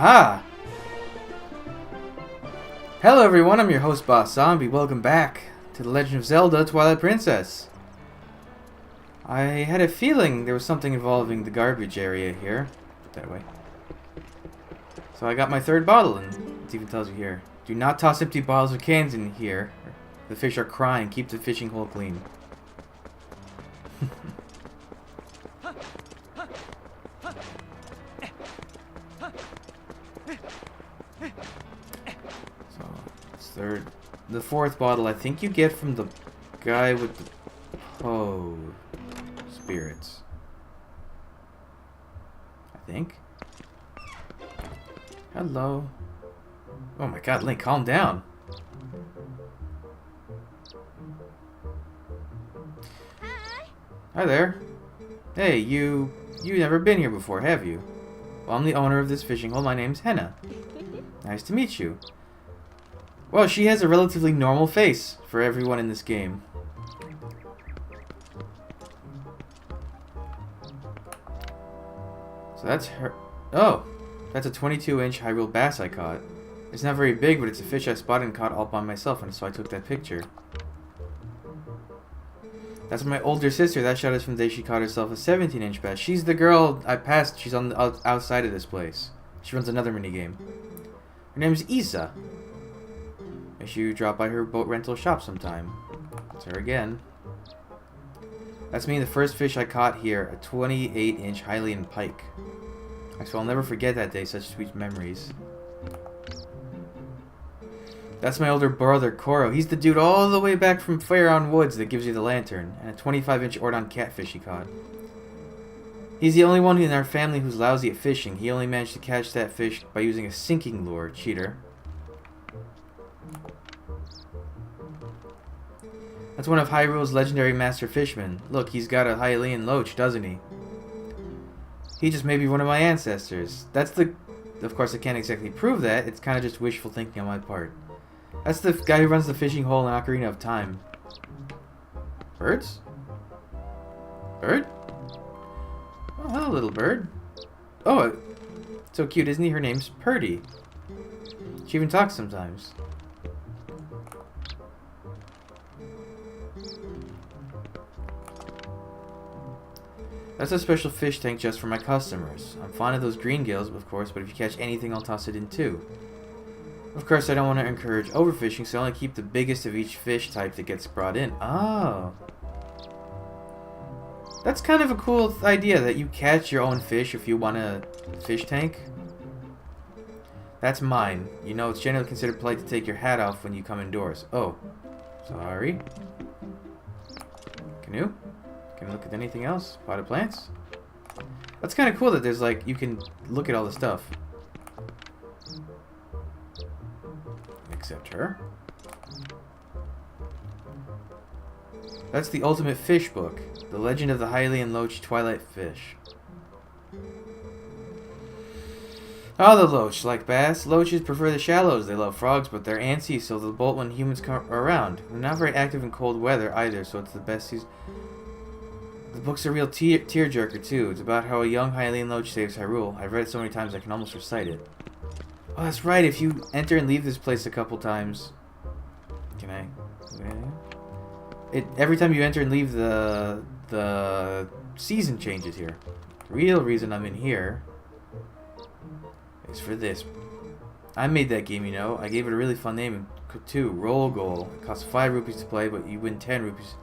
Aha! Hello everyone, I'm your host Boss Zombie. Welcome back to The Legend of Zelda Twilight Princess. I had a feeling there was something involving the garbage area here. That way. So I got my third bottle, and it even tells you here. Do not toss empty bottles or cans in here. The fish are crying. Keep the fishing hole clean. So, the fourth bottle I think you get from the guy with the spirits. I think. Hello. Oh my god, Link, calm down. Hi there. Hey, you've never been here before, have you? Well, I'm the owner of this fishing hole. My name's Henna. Nice to meet you. Well, she has a relatively normal face for everyone in this game. So that's her. Oh, that's a 22-inch Hyrule bass I caught. It's not very big, but it's a fish I spotted and caught all by myself, and so I took that picture. That's my older sister. That shot is from the day she caught herself a 17-inch bass. She's the girl I passed. She's on the outside of this place. She runs another minigame. Her name's Isa. Make sure you drop by her boat rental shop sometime. That's her again. That's me, the first fish I caught here, a 28-inch Hylian pike. So I'll never forget that day, such sweet memories. That's my older brother, Koro. He's the dude all the way back from Faron Woods that gives you the lantern, and a 25-inch Ordon catfish he caught. He's the only one in our family who's lousy at fishing. He only managed to catch that fish by using a sinking lure, cheater. That's one of Hyrule's legendary master fishermen. Look, he's got a Hylian loach, doesn't he? He just may be one of my ancestors. That's the... Of course, I can't exactly prove that. It's kind of just wishful thinking on my part. That's the guy who runs the fishing hole in Ocarina of Time. Birds? Bird? Oh, hello, little bird. Oh, so cute, isn't he? Her name's Purdy. She even talks sometimes. That's a special fish tank just for my customers. I'm fond of those green gills, of course, but if you catch anything, I'll toss it in too. Of course, I don't want to encourage overfishing, so I only keep the biggest of each fish type that gets brought in. Oh. That's kind of a cool idea, that you catch your own fish if you want a fish tank. That's mine. You know, it's generally considered polite to take your hat off when you come indoors. Oh. Sorry. Canoe? Can I look at anything else? Potted plants? That's kind of cool that there's like, you can look at all the stuff. Except her. That's the ultimate fish book. The Legend of the Hylian Loach Twilight Fish. Oh, the loach. Like bass, loaches prefer the shallows. They love frogs, but they're antsy, so they'll bolt when humans come around. They're not very active in cold weather either, so it's the best season. The book's a real tearjerker too. It's about how a young Hylian loach saves Hyrule. I've read it so many times I can almost recite it. Oh, that's right. If you enter and leave this place a couple times, can I? Every time you enter and leave, the season changes here. The real reason I'm in here is for this. I made that game, you know. I gave it a really fun name too. Roll Goal. It costs 5 rupees to play, but you win 10 rupees.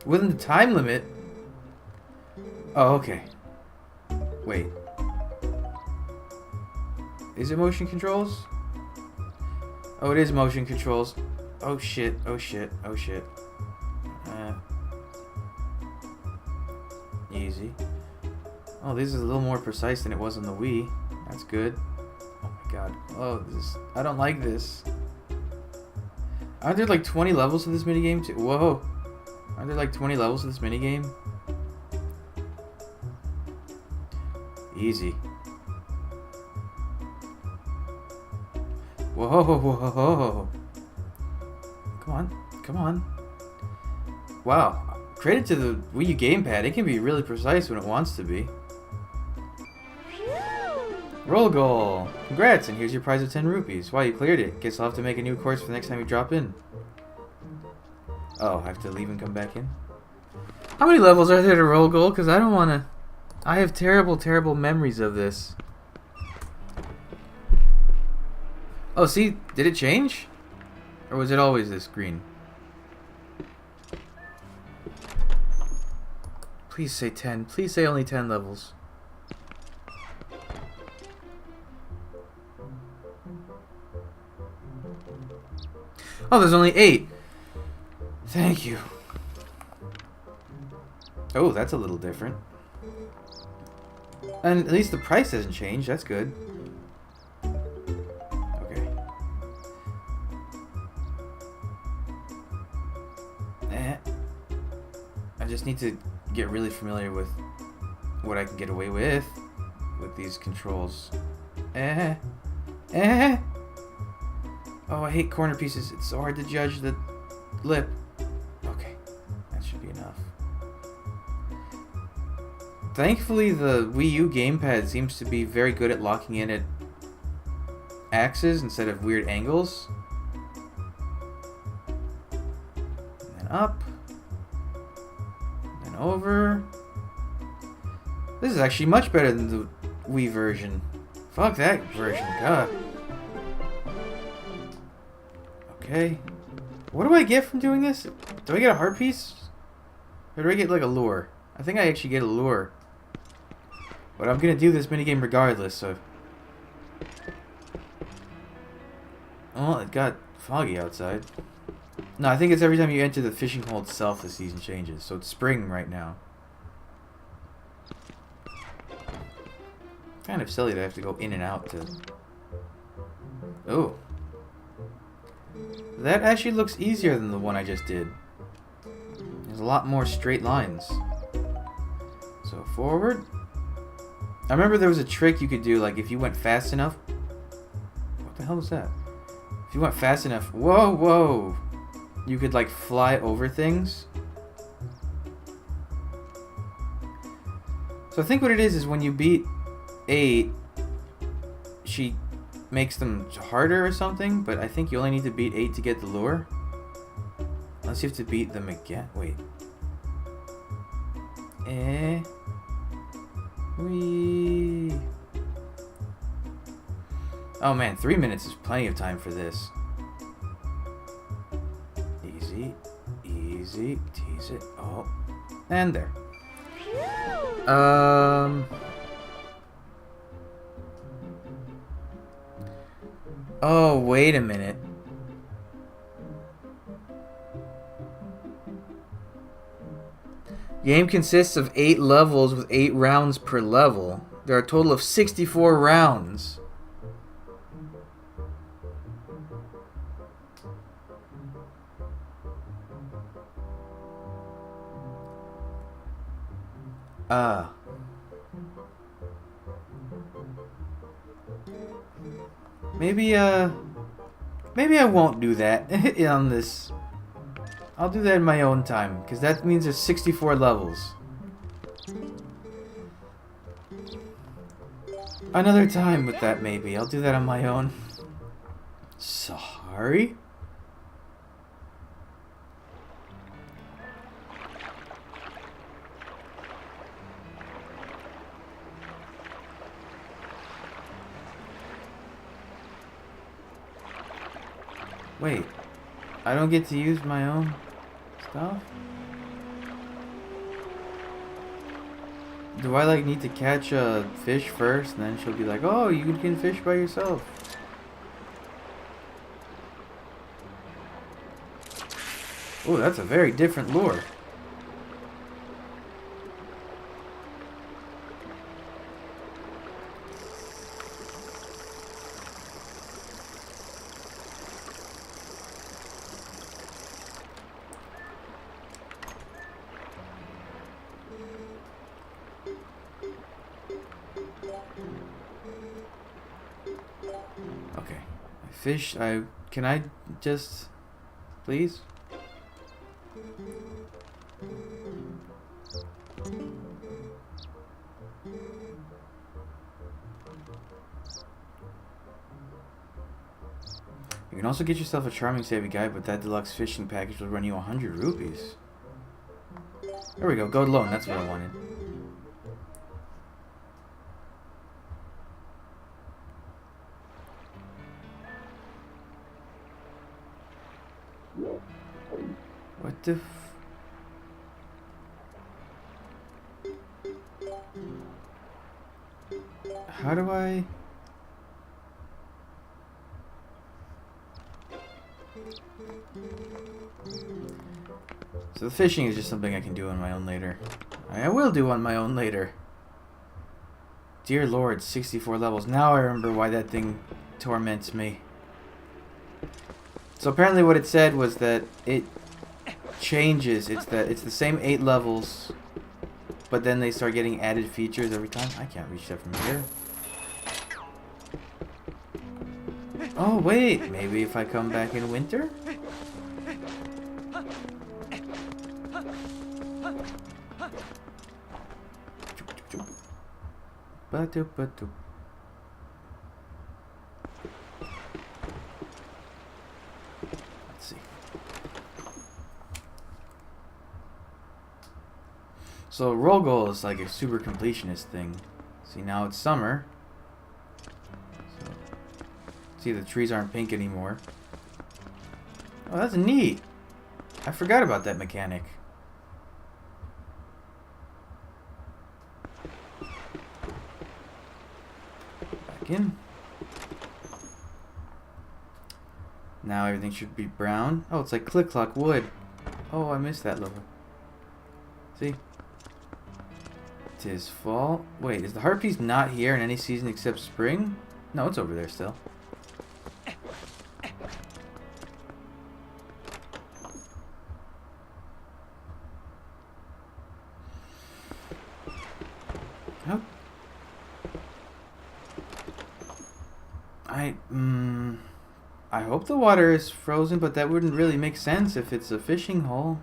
Within the time limit. Oh, okay. Wait. Is it motion controls? Oh, it is motion controls. Oh shit, oh shit, oh shit. Easy. Oh, this is a little more precise than it was on the Wii. That's good. Oh my god. Oh, I don't like this. Aren't there like 20 levels to this minigame too? Whoa. Aren't there like 20 levels to this minigame? Easy. Whoa, whoa, whoa. Come on. Come on. Wow. credit to the Wii U gamepad. It can be really precise when it wants to be. Roll goal! Congrats, and here's your prize of 10 rupees. Wow, you cleared it. Guess I'll have to make a new course for the next time you drop in. Oh, I have to leave and come back in? How many levels are there to roll goal? Because I don't want to... I have terrible, terrible memories of this. Oh, see? Did it change? Or was it always this green? Please say 10. Please say only 10 levels. Oh, there's only 8. Thank you. Oh, that's a little different. And at least the price hasn't changed. That's good. Okay. I just need to get really familiar with what I can get away with these controls. Oh, I hate corner pieces. It's so hard to judge the lip. Okay, that should be enough. Thankfully, the Wii U gamepad seems to be very good at locking in at axes instead of weird angles. And then up. And then over. This is actually much better than the Wii version. Fuck that version, God. Okay. What do I get from doing this? Do I get a heart piece? Or do I get like a lure? I think I actually get a lure. But I'm gonna do this minigame regardless, so... Oh, it got foggy outside. No, I think it's every time you enter the fishing hole itself the season changes. So it's spring right now. Kind of silly to have to go in and out to... Oh. That actually looks easier than the one I just did. There's a lot more straight lines. So forward. I remember there was a trick you could do, like if you went fast enough. What the hell was that? If you went fast enough, whoa, whoa, you could like fly over things. So I think what it is when you beat 8, she makes them harder or something, but I think you only need to beat 8 to get the lure. Unless you have to beat them again. Wait. Wee. Oh man, 3 minutes is plenty of time for this. Easy, easy, tease it. Oh, and there. Oh, wait a minute. Game consists of 8 levels with 8 rounds per level. There are a total of 64 rounds. Maybe I won't do that on this. I'll do that in my own time, because that means there's 64 levels. Another time with that, maybe. I'll do that on my own. Sorry? Wait, I don't get to use my own stuff? Do I like need to catch a fish first and then she'll be like, oh, you can fish by yourself? Oh, that's a very different lure. Okay. Fish, can I just... Please? You can also get yourself a charming savvy guide, but that deluxe fishing package will run you 100 rupees. There we go, gold loan, that's what I wanted. What the How do I... So the fishing is just something I can do on my own later. I will do on my own later. Dear Lord, 64 levels. Now I remember why that thing torments me. So apparently what it said was that it changes. It's the same 8 levels, but then they start getting added features every time. I can't reach that from here. Oh wait, maybe if I come back in winter? Let's see. So roll goal is like a super completionist thing. See, now it's summer. So, see, the trees aren't pink anymore. Oh, that's neat. I forgot about that mechanic. In. Now everything should be brown. Oh, it's like click clock wood. Oh, I missed that level. See? 'Tis fall. Wait, is the heart piece not here in any season except spring? No, it's over there still. How? I hope the water is frozen, but that wouldn't really make sense if it's a fishing hole.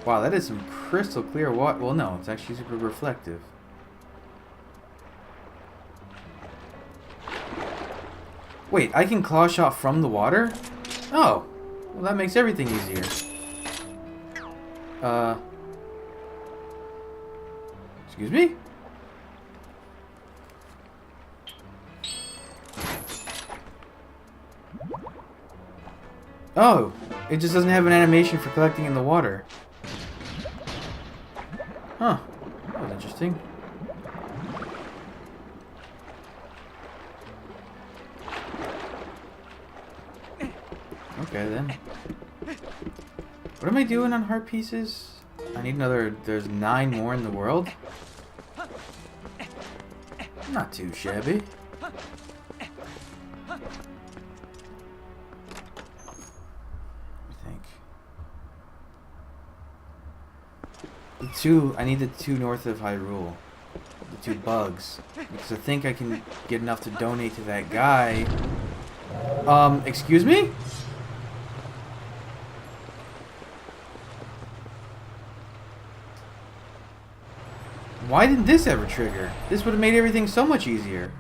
Wow, that is some crystal clear water. Well, no, it's actually super reflective. Wait, I can claw shot from the water? Oh, well that makes everything easier. Excuse me? Oh, it just doesn't have an animation for collecting in the water. Huh, that was interesting. Okay then. What am I doing on heart pieces? I need another. There's 9 more in the world. Not too shabby. I think. The 2. I need the 2 north of Hyrule. The 2 bugs. Because I think I can get enough to donate to that guy. Excuse me? Why didn't this ever trigger? This would have made everything so much easier.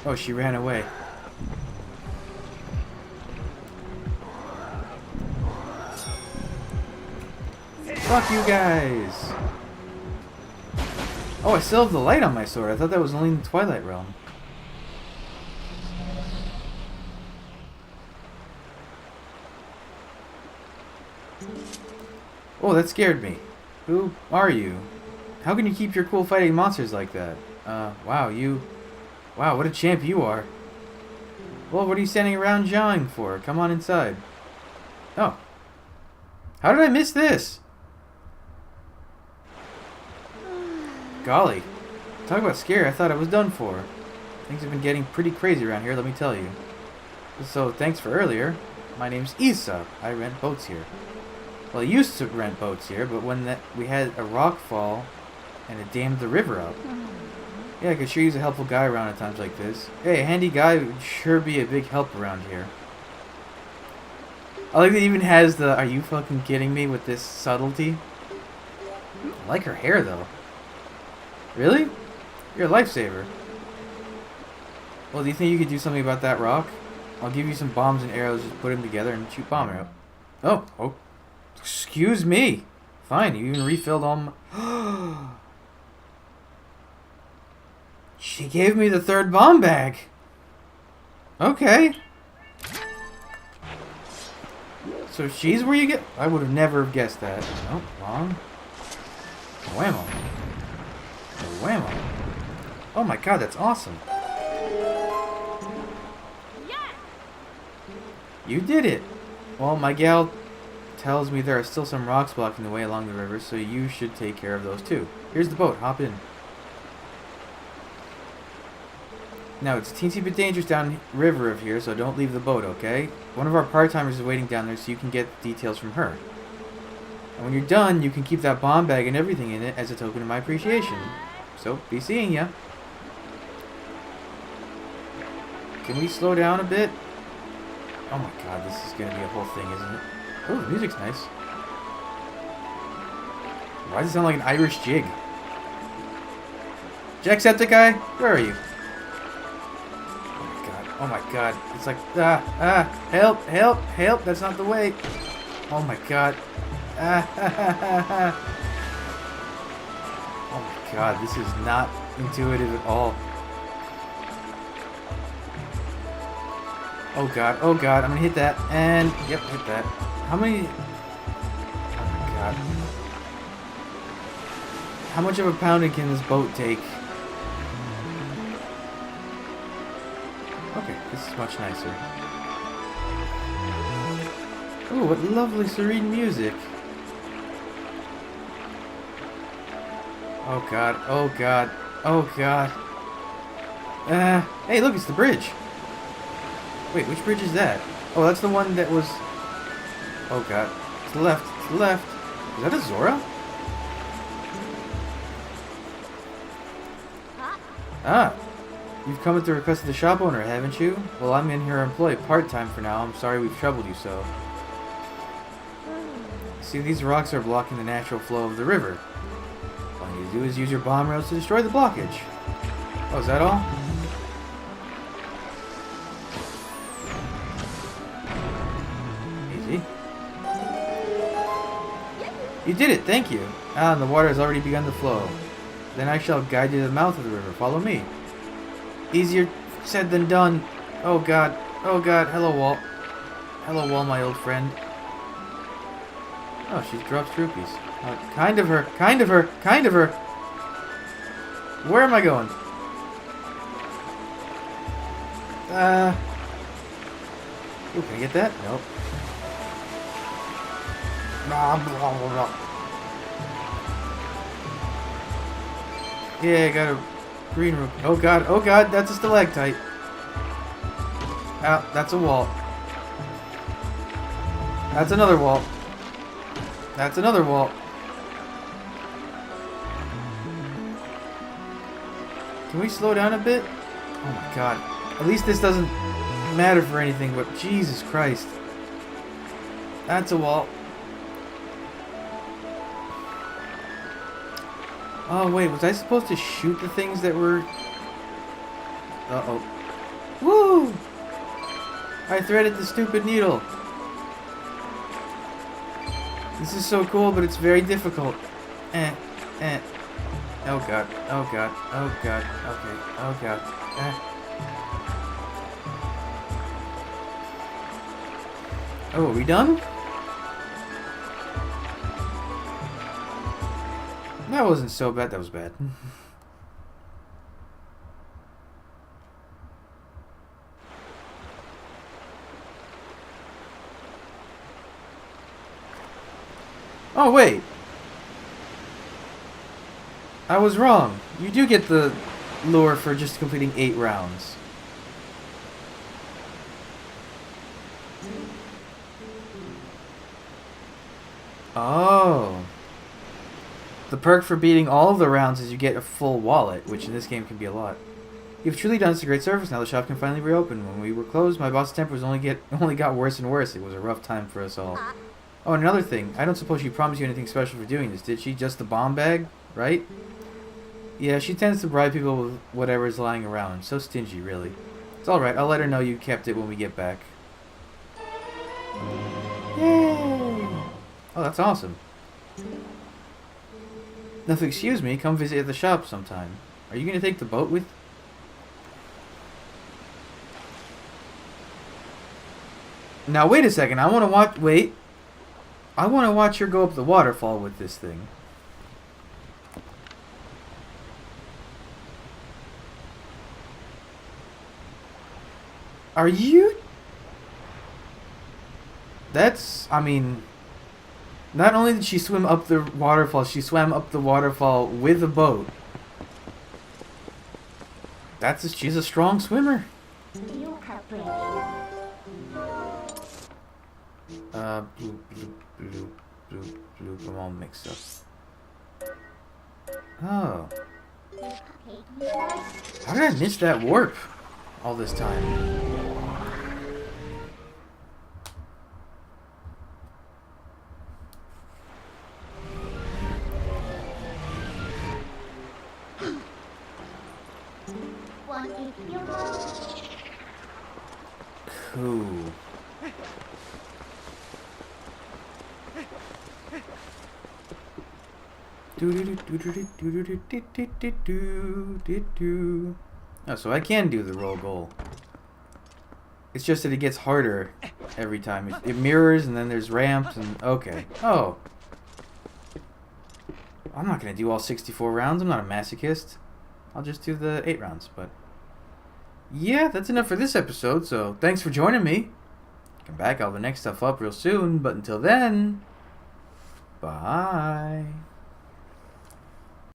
Oh, she ran away. Fuck you guys! Oh, I still have the light on my sword. I thought that was only in the Twilight realm. Oh, that scared me. Who are you? How can you keep your cool fighting monsters like that? Wow, Wow, what a champ you are. Well, what are you standing around jawing for? Come on inside. Oh. How did I miss this? Golly. Talk about scary, I thought I was done for. Things have been getting pretty crazy around here, let me tell you. So, thanks for earlier. My name's Isa. I rent boats here. Well, I used to rent boats here, but when we had a rock fall and it dammed the river up. Yeah, I could sure use a helpful guy around at times like this. Hey, a handy guy would sure be a big help around here. I like that it even has the, are you fucking kidding me, with this subtlety? I like her hair, though. Really? You're a lifesaver. Well, do you think you could do something about that rock? I'll give you some bombs and arrows, just put them together and shoot bomb arrow. Oh, excuse me. Fine, you even refilled all my... She gave me the third bomb bag. Okay. So she's where you get... I would have never guessed that. Nope, wrong. Whammo. Whammo. Oh my god, that's awesome. You did it! Well, my gal tells me there are still some rocks blocking the way along the river, so you should take care of those too. Here's the boat, hop in. Now, it's teensy bit dangerous down river of here, so don't leave the boat, okay? One of our part-timers is waiting down there so you can get details from her. And when you're done, you can keep that bomb bag and everything in it as a token of my appreciation. So, be seeing ya. Can we slow down a bit? Oh my god, this is gonna be a whole thing, isn't it? Oh, the music's nice. Why does it sound like an Irish jig? Jacksepticeye? Where are you? Oh my god. It's like, help, help, help. That's not the way. Oh my god. Oh my god, this is not intuitive at all. Oh god, I'm gonna hit that, and, yep, hit that. How many... Oh my god. How much of a pounding can this boat take? Okay, this is much nicer. Ooh, what lovely serene music. Oh god, oh god, oh god. Hey look, it's the bridge. Wait, which bridge is that? Oh, that's the one that was... Oh god. It's the left. It's the left. Is that a Zora? Ah. You've come at the request of the shop owner, haven't you? Well, I'm in here employed part-time for now. I'm sorry we've troubled you so. See, these rocks are blocking the natural flow of the river. All you need to do is use your bomb rails to destroy the blockage. Oh, is that all? You did it, thank you. Ah, and the water has already begun to flow. Then I shall guide you to the mouth of the river. Follow me. Easier said than done. Oh god. Oh god. Hello, Walt. Hello, Walt, my old friend. Oh, she drops rupees. Kind of her. Kind of her. Kind of her. Where am I going? Ooh, can I get that? Nope. Yeah, I got a green room. Oh god, that's a stalactite. Ah, that's a wall. That's another wall. That's another wall. Can we slow down a bit? Oh my god. At least this doesn't matter for anything, but Jesus Christ. That's a wall. Oh wait, was I supposed to shoot the things that were... Uh-oh. Woo! I threaded the stupid needle. This is so cool, but it's very difficult. Oh god, oh god, oh god, okay, oh god. Oh, are we done? That wasn't so bad, that was bad. Oh, wait! I was wrong. You do get the lure for just completing 8 rounds. Oh. The perk for beating all of the rounds is you get a full wallet, which in this game can be a lot. You've truly done us a great service. Now the shop can finally reopen. When we were closed, my boss's temper only got worse and worse. It was a rough time for us all. Oh, and another thing. I don't suppose she promised you anything special for doing this, did she? Just the bomb bag, right? Yeah, she tends to bribe people with whatever is lying around. So stingy, really. It's alright. I'll let her know you kept it when we get back. Yay! Oh, that's awesome. Now, if you excuse me, come visit at the shop sometime. Are you going to take the boat with... Now, wait a second. I want to watch... Wait. I want to watch her go up the waterfall with this thing. Are you... That's... I mean... Not only did she swim up the waterfall, she swam up the waterfall with a boat. She's a strong swimmer. Bloop, bloop, bloop, bloop, bloop. I'm all mixed up. Oh. How did I miss that warp all this time? Cool. Oh, so I can do the roll goal. It's just that it gets harder every time. It mirrors and then there's ramps and... Okay. Oh. I'm not going to do all 64 rounds. I'm not a masochist. I'll just do the 8 rounds, but... Yeah, that's enough for this episode, so thanks for joining me. Come back, I'll have the next stuff up real soon, but until then... Bye.